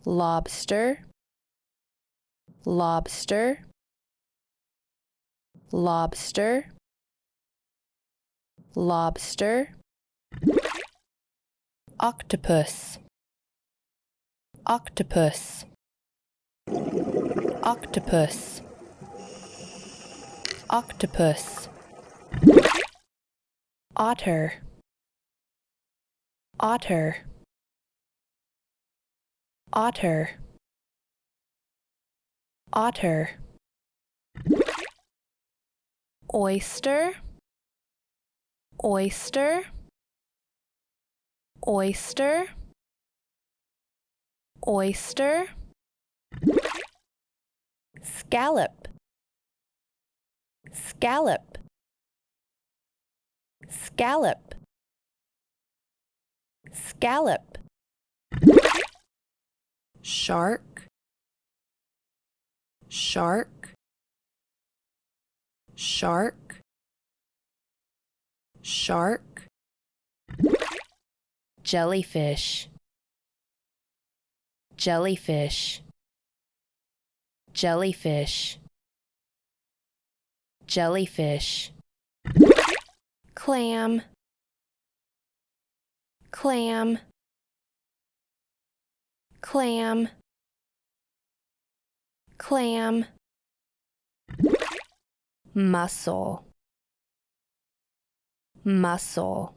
lobster, lobster, lobster, lobster, octopus, octopus, octopus, octopus, otter, otter, otter, otter, oyster, oyster, oyster, oyster, scallop, scallop, scallop, scallop, shark, shark, shark, shark, jellyfish, jellyfish, jellyfish, jellyfish, clam, clam, clam, clam, mussel, mussel,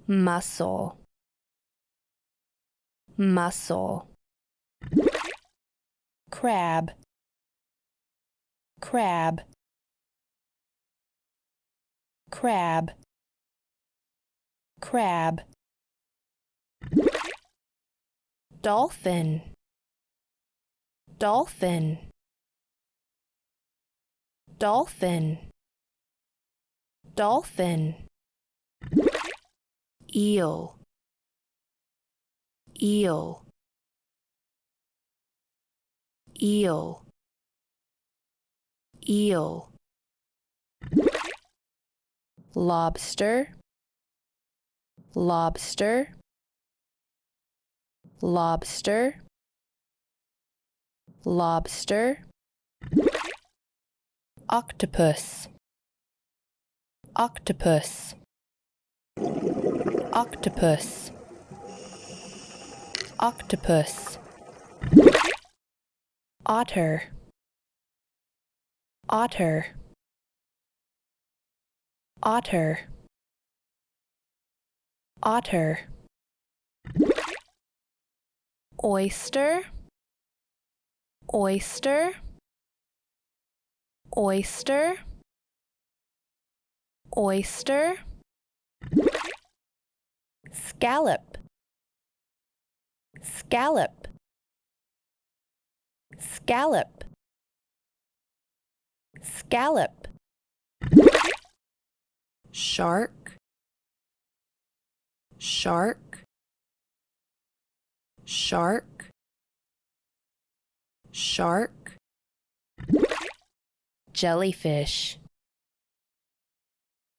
mussel, mussel, crab, crab, crab, crab, dolphin, dolphin, dolphin, dolphin, eel, eel, eel, eel, lobster, lobster, lobster, lobster, octopus, octopus, octopus, octopus, otter, otter, otter, otter, oyster, oyster, oyster, oyster, scallop, scallop, scallop, scallop, shark, shark, shark, shark, jellyfish,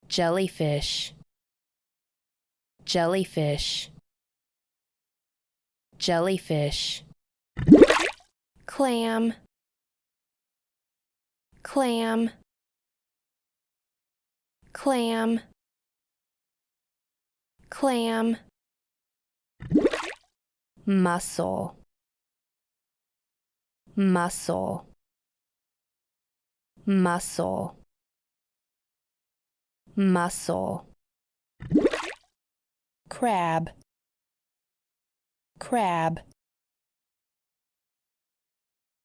jellyfish, jellyfish, jellyfish, clam, clam, clam, clam, mussel, mussel, mussel, mussel, crab, crab,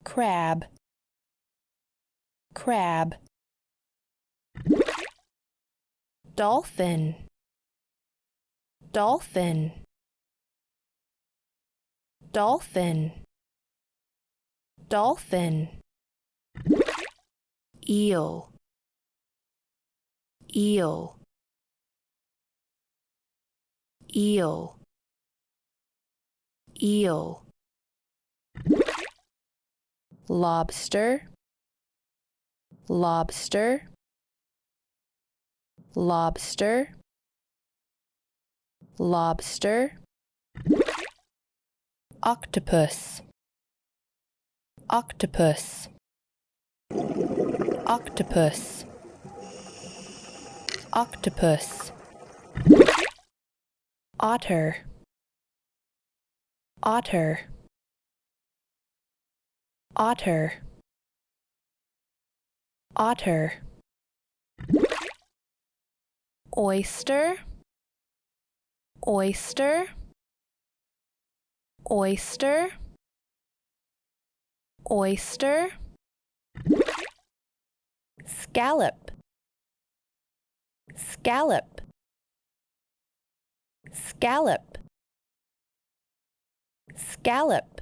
crab, crab, dolphin, dolphin, dolphin, dolphin, eel, eel, eel, eel, lobster, lobster, lobster, lobster, octopus, octopus, octopus, octopus, otter, otter, otter, otter, oyster, oyster, oyster, oyster, scallop, scallop, scallop, scallop,